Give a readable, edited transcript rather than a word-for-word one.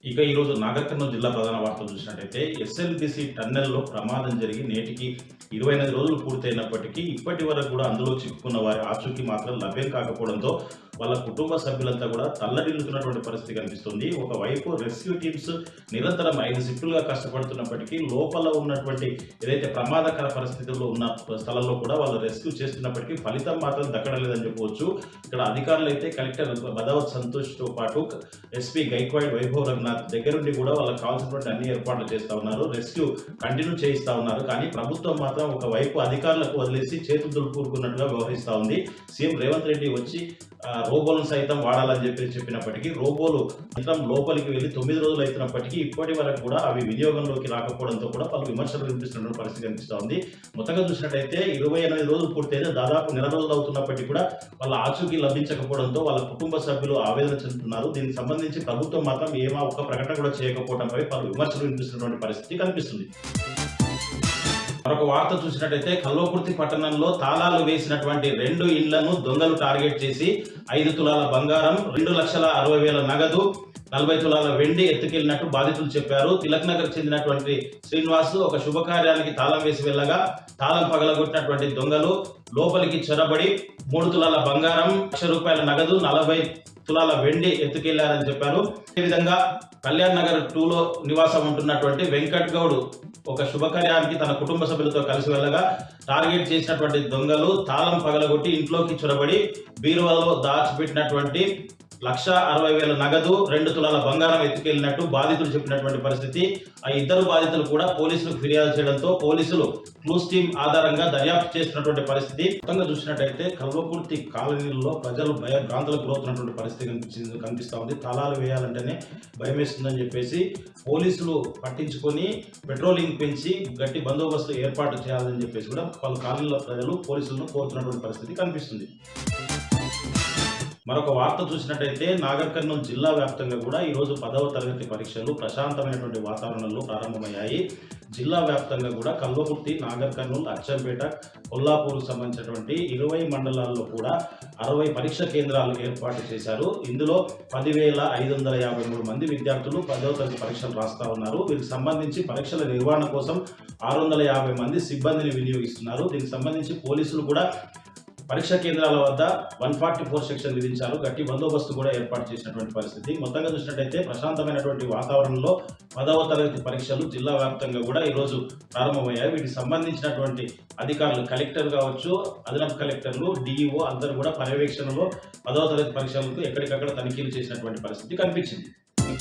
ఇక ఈరోజు నాగర్ కర్నూలు జిల్లా ప్రధాన వార్తలు చూసినట్టయితే ఎస్ఎల్బిసి టన్నెల్లో ప్రమాదం జరిగి నేటికి 28 రోజులు పూర్తయినప్పటికీ ఇప్పటి వరకు కూడా అందులో చిక్కుకున్న వారి ఆచూకీ మాత్రం లభ్యం కాకపోవడంతో వాళ్ళ కుటుంబ సభ్యులంతా కూడా తల్లడిల్లుతున్నటువంటి పరిస్థితి కనిపిస్తుంది. ఒకవైపు రెస్క్యూ టీమ్స్ నిరంతరం 5 షిఫ్టులుగా కష్టపడుతున్నప్పటికీ లోపల ఉన్నటువంటి ఏదైతే ప్రమాదకర పరిస్థితుల్లో ఉన్న స్థలంలో కూడా వాళ్ళు రెస్క్యూ చేస్తున్నప్పటికీ ఫలితం మాత్రం దక్కడలేదని చెప్పవచ్చు. ఇక్కడ అధికారులు అయితే కలెక్టర్ బదావత్ సంతోష్తో పాటు ఎస్పీ గైక్వాడ్ వైభవ్ రఘునాథ్ దగ్గరుండి కూడా వాళ్ళకి కావాల్సినటువంటి అన్ని ఏర్పాట్లు చేస్తూ ఉన్నారు, రెస్క్యూ కంటిన్యూ చేయిస్తూ ఉన్నారు. కానీ ప్రభుత్వం మాత్రం ఒకవైపు అధికారులకు వదిలేసి చేతులు దులుపుకున్నట్టుగా వ్యవహరిస్తూ ఉంది. సీఎం రేవంత్ రెడ్డి వచ్చి రోబోలను సైతం వాడాలని చెప్పినప్పటికీ రోబోలు లోపలికి వెళ్ళి 9 రోజులు అవుతున్నప్పటికీ ఇప్పటి వరకు కూడా అవి వినియోగంలోకి రాకపోవడంతో కూడా పలు విమర్శలు వినిపిస్తున్న పరిస్థితి కనిపిస్తూ ఉంది. మొత్తంగా చూసినట్టయితే 28 రోజులు పూర్తయితే దాదాపు నెల రోజులు అవుతున్నప్పటికీ కూడా వాళ్ళ ఆచూకీ లభించకపోవడంతో వాళ్ళ కుటుంబ సభ్యులు ఆవేదన చెందుతున్నారు. దీనికి సంబంధించి ప్రభుత్వం మాత్రం ఒక్క ప్రకటన కూడా చేయకపోవడంపై పలు విమర్శలు వినిపిస్తున్నటువంటి పరిస్థితి కనిపిస్తుంది. మరొక వార్త చూసినట్టయితే కల్వకుర్తి పట్టణంలో తాళాలు వేసినటువంటి 2 ఇండ్లను దొంగలు టార్గెట్ చేసి 5 తులాల బంగారం, 2,60,000 నగదు, 40 తులాల వెండి ఎత్తుకెళ్లినట్టు బాధితులు చెప్పారు. తిలక్ నగర్ చెందినటువంటి శ్రీనివాస్ ఒక శుభకార్యానికి తాళం వేసి వెళ్ళగా తాళం పగలగొట్టినటువంటి దొంగలు లోపలికి చొరబడి 3 తులాల బంగారం, ₹1,00,000 నగదు, 40 తులాల వెండి ఎత్తుకెళ్లారని చెప్పారు. అదేవిధంగా కళ్యాణ్ నగర్ 2లో నివాసం ఉంటున్నటువంటి వెంకట్ గౌడ్ ఒక శుభకార్యానికి తన కుటుంబ సభ్యులతో కలిసి వెళ్ళగా టార్గెట్ చేసినటువంటి దొంగలు తాళం పగలగొట్టి ఇంట్లోకి చొరబడి బీరువాలో దాచిపెట్టినటువంటి 1,60,000 నగదు, 2 తులాల బంగారం ఎత్తుకెళ్లినట్టు బాధితులు చెప్పినటువంటి పరిస్థితి. ఆ ఇద్దరు బాధితులు కూడా పోలీసులకు ఫిర్యాదు చేయడంతో పోలీసులు క్లూస్ టీమ్ ఆధారంగా దర్యాప్తు చేస్తున్నటువంటి పరిస్థితి. మొత్తంగా చూసినట్టయితే కల్వకుర్తి కాలనీల్లో ప్రజలు భయభ్రాంతులకు గురవుతున్నటువంటి పరిస్థితి కనిపిస్తూ ఉంది. తాళాలు వేయాలంటేనే భయం వేస్తుందని చెప్పేసి పోలీసులు పట్టించుకొని పెట్రోలింగ్ పెంచి గట్టి బందోబస్తు ఏర్పాటు చేయాలని చెప్పేసి కూడా పలు కాలనీల ప్రజలు పోలీసులను కోరుతున్నటువంటి పరిస్థితి కనిపిస్తుంది. మరొక వార్త చూసినట్టయితే నాగర్ కర్నూలు జిల్లా వ్యాప్తంగా కూడా ఈరోజు 10వ తరగతి పరీక్షలు ప్రశాంతమైనటువంటి వాతావరణంలో ప్రారంభమయ్యాయి. జిల్లా వ్యాప్తంగా కూడా కల్వకుర్తి, నాగర్ కర్నూలు, అచ్చంపేట, కొల్లాపూర్కు సంబంధించినటువంటి 20 మండలాల్లో కూడా 60 పరీక్ష కేంద్రాలు ఏర్పాటు చేశారు. ఇందులో 10,553 మంది విద్యార్థులు 10వ తరగతి పరీక్షలు రాస్తా ఉన్నారు. వీరికి సంబంధించి పరీక్షల నిర్వహణ కోసం 650 మంది సిబ్బందిని వినియోగిస్తున్నారు. దీనికి సంబంధించి పోలీసులు కూడా పరీక్షా కేంద్రాల వద్ద 144 సెక్షన్ విధించారు. గట్టి బందోబస్తు కూడా ఏర్పాటు చేసినటువంటి పరిస్థితి. మొత్తంగా చూసినట్టయితే ప్రశాంతమైనటువంటి వాతావరణంలో 10వ తరగతి పరీక్షలు జిల్లా వ్యాప్తంగా కూడా ఈరోజు ప్రారంభమయ్యాయి. వీటికి సంబంధించినటువంటి అధికారులు కలెక్టర్ కావచ్చు, అదనపు కలెక్టర్లు, డిఈఓ అందరూ కూడా పర్యవేక్షణలో 10వ తరగతి పరీక్షలకు ఎక్కడికక్కడ తనిఖీలు చేసినటువంటి పరిస్థితి కనిపించింది.